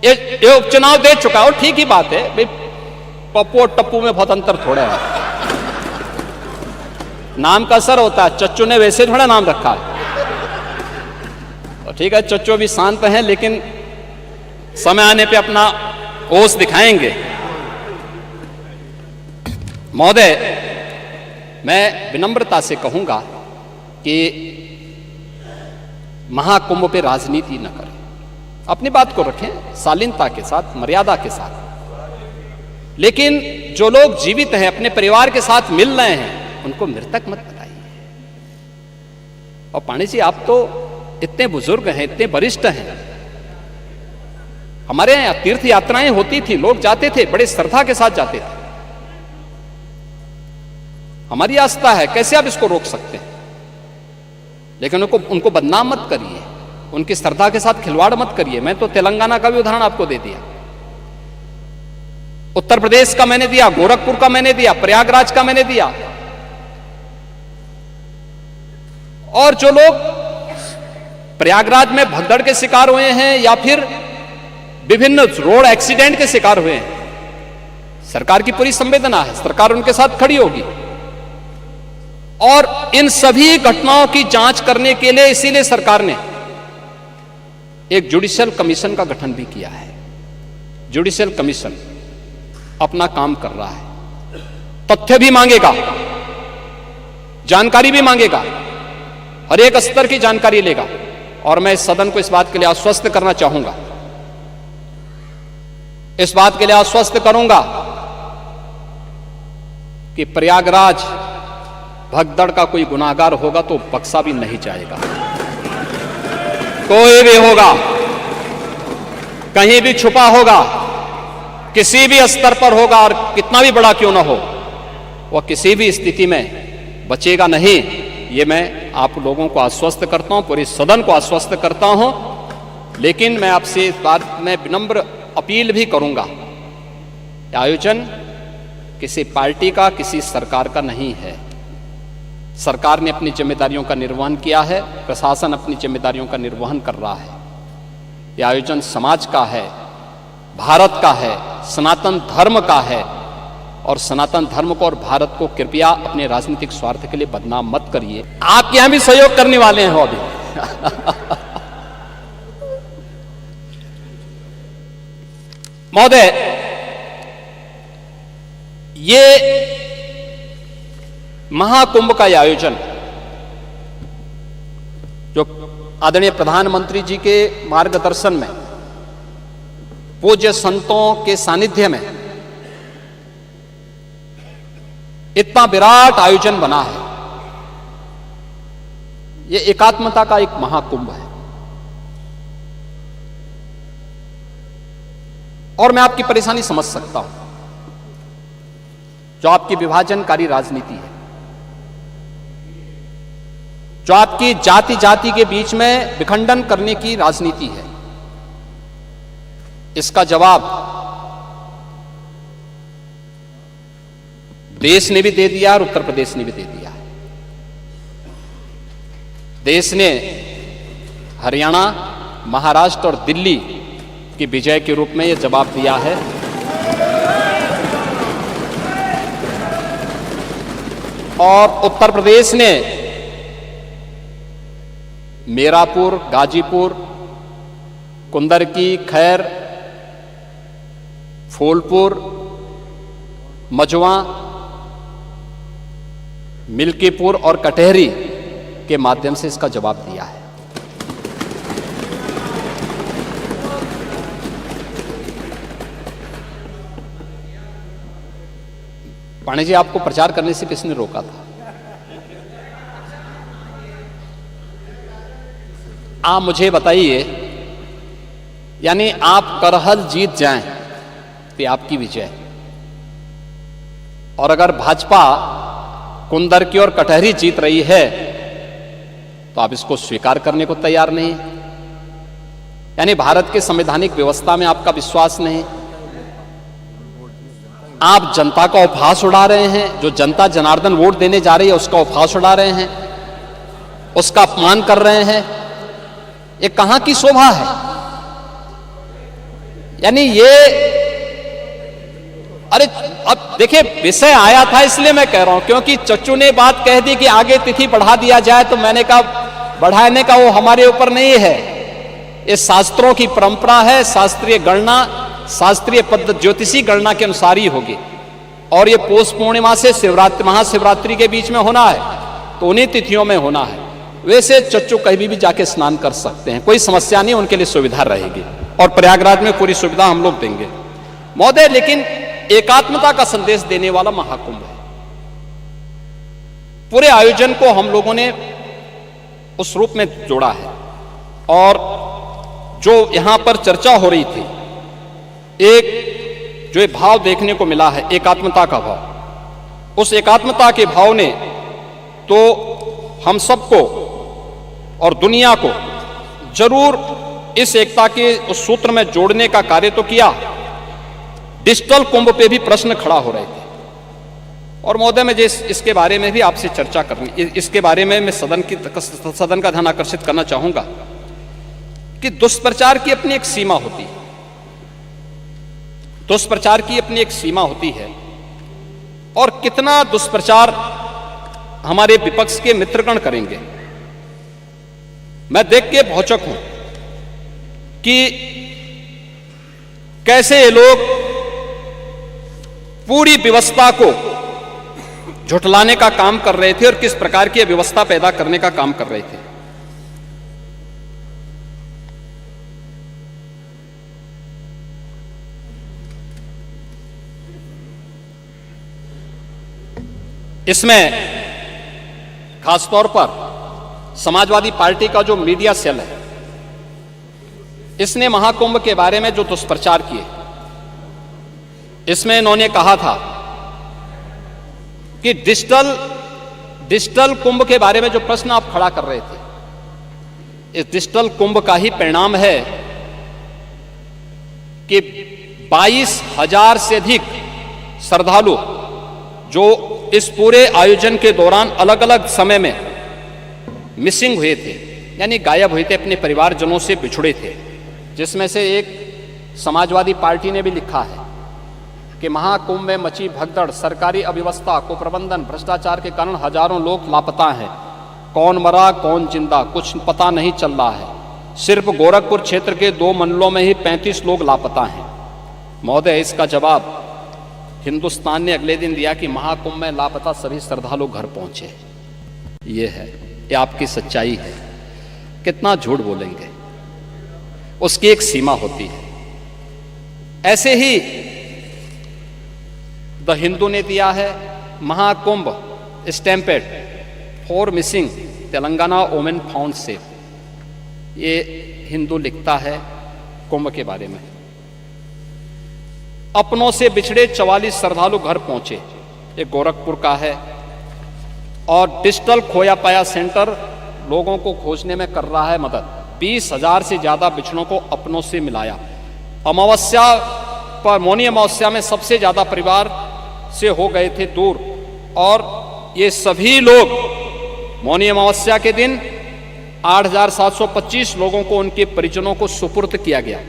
ये उपचुनाव दे चुका हो, ठीक ही बात है भाई, पप्पू और टप्पू में बहुत अंतर थोड़ा है, नाम का असर होता है। चच्चू ने वैसे थोड़ा नाम रखा है, तो ठीक है चच्चू भी शांत हैं, लेकिन समय आने पे अपना ओस दिखाएंगे। महोदय, मैं विनम्रता से कहूंगा कि महाकुंभ पे राजनीति न करें, अपनी बात को रखें शालीनता के साथ, मर्यादा के साथ। लेकिन जो लोग जीवित हैं, अपने परिवार के साथ मिल रहे हैं, उनको मृतक मत बताइए। और पांडे जी, आप तो इतने बुजुर्ग हैं, इतने वरिष्ठ हैं, हमारे यहां तीर्थ यात्राएं होती थी, लोग जाते थे, बड़े श्रद्धा के साथ जाते थे, हमारी आस्था है, कैसे आप इसको रोक सकते हैं? लेकिन उनको बदनाम मत करिए, उनकी श्रद्धा के साथ खिलवाड़ मत करिए। मैं तो तेलंगाना का भी उदाहरण आपको दे दिया, उत्तर प्रदेश का मैंने दिया, गोरखपुर का मैंने दिया, प्रयागराज का मैंने दिया। और जो लोग प्रयागराज में भगदड़ के शिकार हुए हैं या फिर विभिन्न रोड एक्सीडेंट के शिकार हुए हैं, सरकार की पूरी संवेदना है, सरकार उनके साथ खड़ी होगी। और इन सभी घटनाओं की जांच करने के लिए इसीलिए सरकार ने एक जुडिशियल कमीशन का गठन भी किया है। जुडिशियल कमीशन अपना काम कर रहा है, तथ्य भी मांगेगा, जानकारी भी मांगेगा, हर एक स्तर की जानकारी लेगा। और मैं इस सदन को इस बात के लिए आश्वस्त करना चाहूंगा, इस बात के लिए आश्वस्त करूंगा कि प्रयागराज भगदड़ का कोई गुनाहगार होगा तो बख्शा भी नहीं जाएगा। कोई भी होगा, कहीं भी छुपा होगा, किसी भी स्तर पर होगा, और कितना भी बड़ा क्यों ना हो, वह किसी भी स्थिति में बचेगा नहीं। ये मैं आप लोगों को आश्वस्त करता हूं, पूरे सदन को आश्वस्त करता हूं। लेकिन मैं आपसे इस बात में विनम्र अपील भी करूंगा, आयोजन किसी पार्टी का, किसी सरकार का नहीं है। सरकार ने अपनी जिम्मेदारियों का निर्वहन किया है, प्रशासन अपनी जिम्मेदारियों का निर्वहन कर रहा है। यह आयोजन समाज का है, भारत का है, सनातन धर्म का है। और सनातन धर्म को और भारत को कृपया अपने राजनीतिक स्वार्थ के लिए बदनाम मत करिए। आप यहां भी सहयोग करने वाले हैं अभी। महोदय, ये महाकुंभ का यह आयोजन जो आदरणीय प्रधानमंत्री जी के मार्गदर्शन में, पूज्य संतों के सानिध्य में इतना विराट आयोजन बना है, यह एकात्मता का एक महाकुंभ है। और मैं आपकी परेशानी समझ सकता हूं, जो आपकी विभाजनकारी राजनीति है, जो आपकी जाति जाति के बीच में विखंडन करने की राजनीति है। इसका जवाब देश ने भी दे दिया और उत्तर प्रदेश ने भी दे दिया है। देश ने हरियाणा, महाराष्ट्र और दिल्ली की विजय के रूप में यह जवाब दिया है। और उत्तर प्रदेश ने मीरापुर, गाजीपुर, कुंदरकी, खैर, फूलपुर, मजवा, मिल्कीपुर और कटहरी के माध्यम से इसका जवाब दिया है। पांडे जी, आपको प्रचार करने से किसने रोका था? आप मुझे बताइए, यानी आप करहल जीत जाएं तो आपकी विजय, और अगर भाजपा कुंदरकी और कटहरी जीत रही है तो आप इसको स्वीकार करने को तैयार नहीं, यानी भारत के संवैधानिक व्यवस्था में आपका विश्वास नहीं। आप जनता का उपहास उड़ा रहे हैं, जो जनता जनार्दन वोट देने जा रही है उसका उपहास उड़ा रहे हैं, उसका अपमान कर रहे हैं। ये कहां की शोभा है? यानी ये, अरे अब देखिए विषय आया था इसलिए मैं कह रहा हूं, क्योंकि चच्चू ने बात कह दी कि आगे तिथि बढ़ा दिया जाए, तो मैंने कहा बढ़ाने का वो हमारे ऊपर नहीं है, ये शास्त्रों की परंपरा है, शास्त्रीय गणना, शास्त्रीय पद्धति ज्योतिषी गणना के अनुसार ही होगी। और ये पौष पूर्णिमा से शिवरात्रि महाशिवरात्रि के बीच में होना है, तो उन्हीं तिथियों में होना है। वैसे चच्चू कहीं भी जाके स्नान कर सकते हैं, कोई समस्या नहीं, उनके लिए सुविधा रहेगी और प्रयागराज में पूरी सुविधा हम लोग देंगे महोदय। लेकिन एकात्मता का संदेश देने वाला महाकुंभ है। पूरे आयोजन को हम लोगों ने उस रूप में जोड़ा है और जो यहां पर चर्चा हो रही थी, एक जो भाव देखने को मिला है एकात्मता का भाव, उस एकात्मता के भाव ने तो हम सबको और दुनिया को जरूर इस एकता के उस सूत्र में जोड़ने का कार्य तो किया। डिजिटल कुंभ पे भी प्रश्न खड़ा हो रहे थे और महोदय मैं इसके बारे में भी आपसे चर्चा करनी, इसके बारे में मैं सदन का ध्यान आकर्षित करना चाहूंगा कि दुष्प्रचार की अपनी एक सीमा होती है, दुष्प्रचार की अपनी एक सीमा होती है। और कितना दुष्प्रचार हमारे विपक्ष के मित्रगण करेंगे। मैं देख के भौचक हूं कि कैसे ये लोग पूरी व्यवस्था को झुठलाने का काम कर रहे थे और किस प्रकार की व्यवस्था पैदा करने का काम कर रहे थे। इसमें खासतौर पर समाजवादी पार्टी का जो मीडिया सेल है, इसने महाकुंभ के बारे में जो दुष्प्रचार किए, इसमें इन्होंने कहा था कि डिजिटल कुंभ के बारे में जो प्रश्न आप खड़ा कर रहे थे, इस डिजिटल कुंभ का ही परिणाम है कि 22,000 से अधिक श्रद्धालु जो इस पूरे आयोजन के दौरान अलग अलग समय में मिसिंग हुए थे, यानी गायब हुए थे, अपने परिवारजनों से बिछुड़े थे, जिसमें से एक समाजवादी पार्टी ने भी लिखा है कि महाकुंभ में मची भगदड़, सरकारी अव्यवस्था, कुप्रबंधन, भ्रष्टाचार के कारण हजारों लोग लापता हैं। कौन मरा कौन जिंदा कुछ पता नहीं चल रहा है। सिर्फ गोरखपुर क्षेत्र के 2 मंडलों में ही 35 लोग लापता हैं। महोदय, इसका जवाब हिंदुस्तान ने अगले दिन दिया कि महाकुंभ में लापता सभी श्रद्धालु घर पहुंचे। ये है, ये आपकी सच्चाई है। कितना झूठ बोलेंगे, उसकी एक सीमा होती है। ऐसे ही द हिंदू ने दिया है Mahakumbh stampede for missing Telangana women found safe. ये हिंदू लिखता है कुंभ के बारे में। अपनों से बिछड़े 44 श्रद्धालु घर पहुंचे, ये गोरखपुर का है। और डिजिटल खोया पाया सेंटर लोगों को खोजने में कर रहा है मदद। 20,000 से ज्यादा बिछड़ों को अपनों से मिलाया। अमावस्या पर, मौनी अमावस्या में सबसे ज्यादा परिवार से हो गए थे दूर, और ये सभी लोग मौनी अमावस्या के दिन 8,725 लोगों को उनके परिजनों को सुपुर्द किया गया।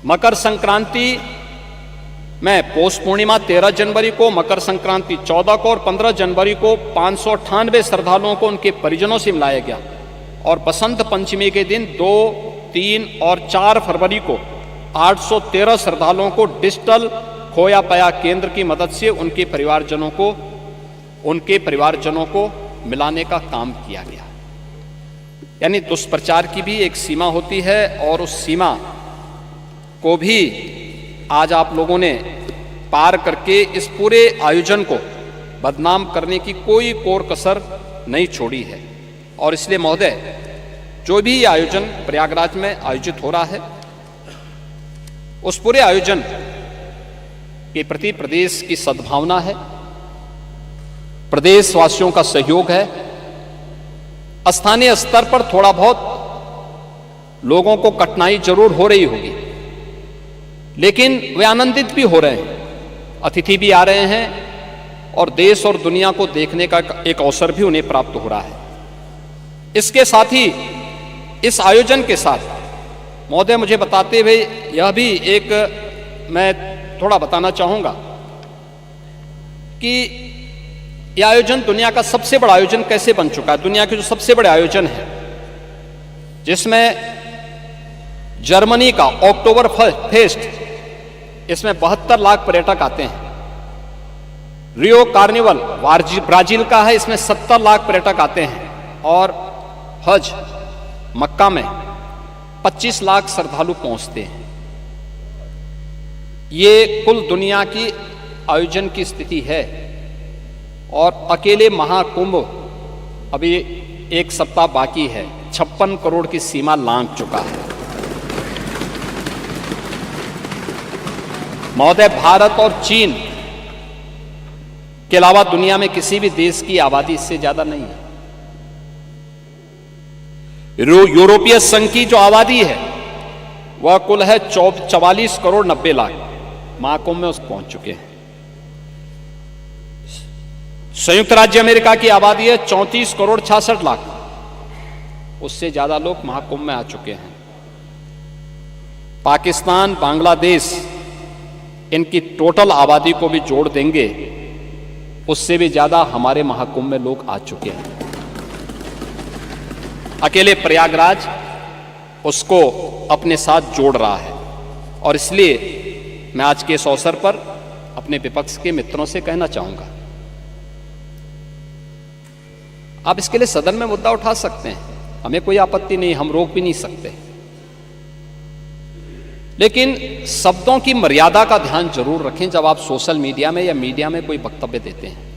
मकर संक्रांति में पौष पूर्णिमा 13 जनवरी को, मकर संक्रांति 14 को और 15 जनवरी को 598 श्रद्धालुओं को उनके परिजनों से मिलाया गया। और बसंत पंचमी के दिन 2, 3 और 4 फरवरी को 813 श्रद्धालुओं को डिजिटल खोया पाया केंद्र की मदद से उनके परिवारजनों को मिलाने का काम किया गया। यानी दुष्प्रचार की भी एक सीमा होती है और उस सीमा को भी आज आप लोगों ने पार करके इस पूरे आयोजन को बदनाम करने की कोई कोर कसर नहीं छोड़ी है। और इसलिए महोदय, जो भी ये आयोजन प्रयागराज में आयोजित हो रहा है, उस पूरे आयोजन के प्रति प्रदेश की सद्भावना है, प्रदेशवासियों का सहयोग है। स्थानीय स्तर पर थोड़ा बहुत लोगों को कठिनाई जरूर हो रही होगी, लेकिन वे आनंदित भी हो रहे हैं। अतिथि भी आ रहे हैं और देश और दुनिया को देखने का एक अवसर भी उन्हें प्राप्त हो रहा है। इसके साथ ही इस आयोजन के साथ महोदय, मुझे बताते हुए यह भी एक मैं थोड़ा बताना चाहूंगा कि यह आयोजन दुनिया का सबसे बड़ा आयोजन कैसे बन चुका है। दुनिया के जो सबसे बड़े आयोजन है, जिसमें जर्मनी का अक्टूबर फेस्ट, इसमें 72 लाख पर्यटक आते हैं। रियो कार्निवल ब्राजील का है, इसमें 70 लाख पर्यटक आते हैं। और हज मक्का में 25 लाख श्रद्धालु पहुंचते हैं। ये कुल दुनिया की आयोजन की स्थिति है। और अकेले महाकुंभ अभी 1 सप्ताह बाकी है, 56 करोड़ की सीमा लांघ चुका है। महोदय, भारत और चीन के अलावा दुनिया में किसी भी देश की आबादी इससे ज्यादा नहीं है। यूरोपीय संघ की जो आबादी है वह कुल है 44 करोड़ 90 लाख, महाकुंभ में उस पहुंच चुके हैं। संयुक्त राज्य अमेरिका की आबादी है 34 करोड़ 66 लाख, उससे ज्यादा लोग महाकुंभ में आ चुके हैं। पाकिस्तान, बांग्लादेश, इनकी टोटल आबादी को भी जोड़ देंगे, उससे भी ज्यादा हमारे महाकुंभ में लोग आ चुके हैं। अकेले प्रयागराज उसको अपने साथ जोड़ रहा है। और इसलिए मैं आज के इस अवसर पर अपने विपक्ष के मित्रों से कहना चाहूंगा, आप इसके लिए सदन में मुद्दा उठा सकते हैं, हमें कोई आपत्ति नहीं, हम रोक भी नहीं सकते, लेकिन शब्दों की मर्यादा का ध्यान जरूर रखें जब आप सोशल मीडिया में या मीडिया में कोई वक्तव्य देते हैं।